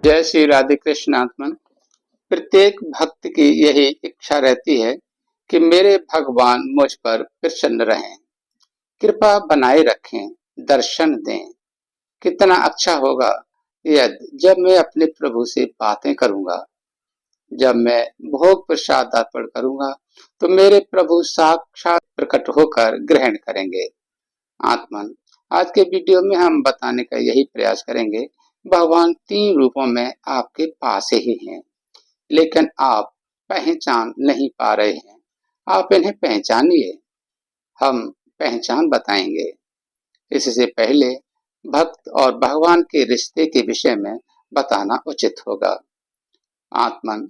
जय श्री राधे कृष्ण आत्मन। प्रत्येक भक्त की यही इच्छा रहती है कि मेरे भगवान मुझ पर प्रसन्न रहें, कृपा बनाए रखें, दर्शन दें। कितना अच्छा होगा यदि जब मैं अपने प्रभु से बातें करूंगा, जब मैं भोग प्रसाद अर्पण करूंगा तो मेरे प्रभु साक्षात प्रकट होकर ग्रहण करेंगे। आत्मन, आज के वीडियो में हम बताने का यही प्रयास करेंगे। भगवान 3 रूपों में आपके पास ही हैं, लेकिन आप पहचान नहीं पा रहे हैं। आप इन्हें पहचानिए, हम पहचान बताएंगे। इससे पहले भक्त और भगवान के रिश्ते के विषय में बताना उचित होगा। आत्मन,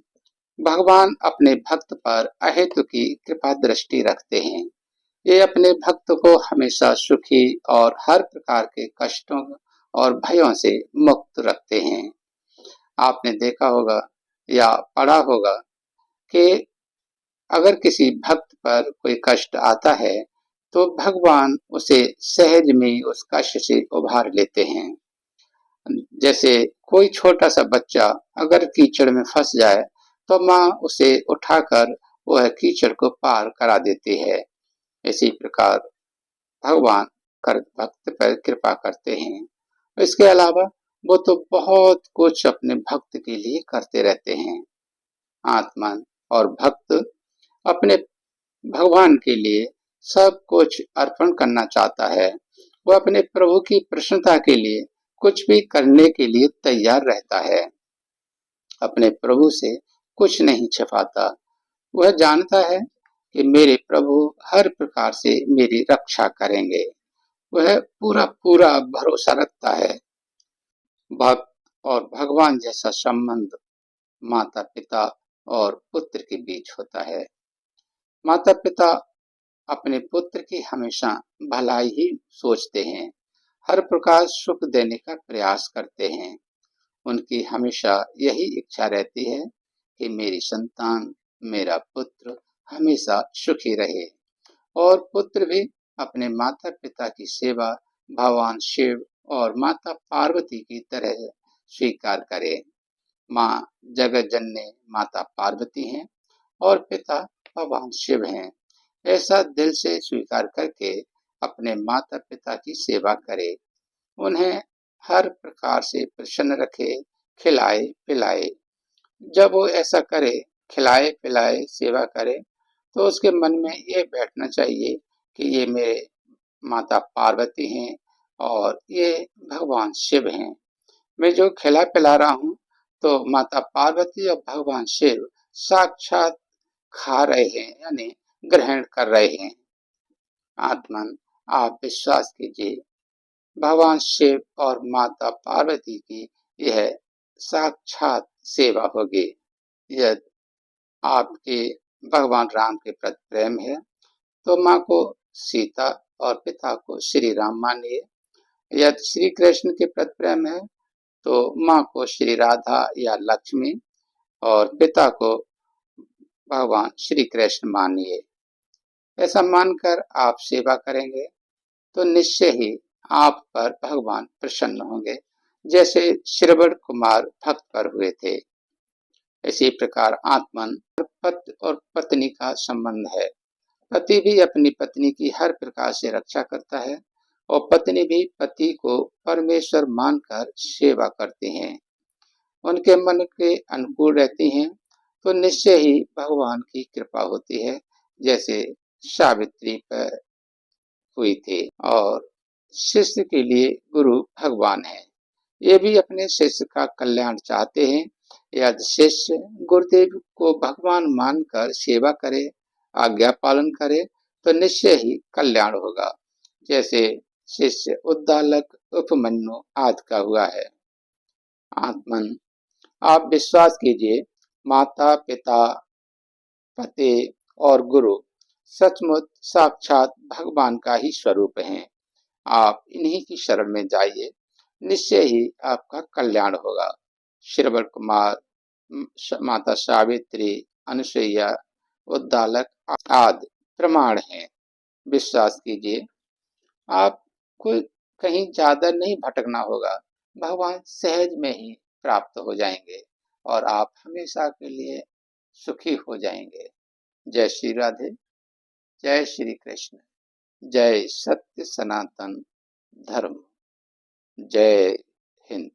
भगवान अपने भक्त पर अहेतु की कृपा दृष्टि रखते हैं। ये अपने भक्त को हमेशा सुखी और हर प्रकार के कष्टों और भयों से मुक्त रखते हैं। आपने देखा होगा या पढ़ा होगा कि अगर किसी भक्त पर कोई कष्ट आता है तो भगवान उसे सहज में उस कष्ट से उभार लेते हैं। जैसे कोई छोटा सा बच्चा अगर कीचड़ में फंस जाए तो माँ उसे उठाकर वह कीचड़ को पार करा देती है। इसी प्रकार भगवान भक्त पर कृपा करते हैं। इसके अलावा वो तो बहुत कुछ अपने भक्त के लिए करते रहते हैं। आत्मा और भक्त अपने भगवान के लिए सब कुछ अर्पण करना चाहता है। वो अपने प्रभु की प्रसन्नता के लिए कुछ भी करने के लिए तैयार रहता है। अपने प्रभु से कुछ नहीं छिपाता। वह जानता है कि मेरे प्रभु हर प्रकार से मेरी रक्षा करेंगे। वह पूरा पूरा भरोसा रखता है। भक्त और भगवान जैसा संबंध माता पिता और पुत्र के बीच होता है। माता पिता अपने पुत्र की हमेशा भलाई ही सोचते हैं, हर प्रकार सुख देने का प्रयास करते हैं। उनकी हमेशा यही इच्छा रहती है कि मेरी संतान, मेरा पुत्र हमेशा सुखी रहे और पुत्र भी अपने माता पिता की सेवा भगवान शिव और माता पार्वती की तरह स्वीकार करे। माँ जगत जननी माता पार्वती हैं और पिता भगवान शिव हैं। ऐसा दिल से स्वीकार करके अपने माता पिता की सेवा करे, उन्हें हर प्रकार से प्रसन्न रखे, खिलाए पिलाए। जब वो ऐसा करे, खिलाए पिलाए सेवा करे, तो उसके मन में ये बैठना चाहिए कि ये मेरे माता पार्वती हैं और ये भगवान शिव हैं। मैं जो खिला पिला रहा हूँ तो माता पार्वती और भगवान शिव साक्षात खा रहे हैं, यानी ग्रहण कर रहे हैं। आत्मन, आप विश्वास कीजिए, भगवान शिव और माता पार्वती की यह साक्षात सेवा होगी। यदि आपके भगवान राम के प्रति प्रेम है तो माँ को सीता और पिता को श्री राम मानिए। यदि श्री कृष्ण के प्रति प्रेम है तो माँ को श्री राधा या लक्ष्मी और पिता को भगवान श्री कृष्ण मानिए। ऐसा मानकर आप सेवा करेंगे तो निश्चय ही आप पर भगवान प्रसन्न होंगे, जैसे श्रवण कुमार भक्त पर हुए थे। इसी प्रकार आत्मन पति और पत्नी का संबंध है। पति भी अपनी पत्नी की हर प्रकार से रक्षा करता है और पत्नी भी पति को परमेश्वर मानकर सेवा करती हैं। उनके मन के अनुकूल रहती हैं तो निश्चय ही भगवान की कृपा होती है, जैसे सावित्री पर हुई थी। और शिष्य के लिए गुरु भगवान है। ये भी अपने शिष्य का कल्याण चाहते हैं। यदि शिष्य गुरुदेव को भगवान मानकर सेवा करे, आज्ञा पालन करे, तो निश्चय ही कल्याण होगा, जैसे शिष्य उद्दालक उपमन्यु आदि का हुआ है। आत्मन, आप विश्वास कीजिए, माता पिता पति और गुरु सचमुच साक्षात भगवान का ही स्वरूप हैं। आप इन्हीं की शरण में जाइए, निश्चय ही आपका कल्याण होगा। श्रवण कुमार, माता सावित्री, अनुसुईया, उद्दालक आदि प्रमाण हैं। विश्वास कीजिए, आपको कहीं ज्यादा नहीं भटकना होगा। भगवान सहज में ही प्राप्त हो जाएंगे और आप हमेशा के लिए सुखी हो जाएंगे। जय श्री राधे, जय श्री कृष्ण, जय सत्य सनातन धर्म, जय हिंद।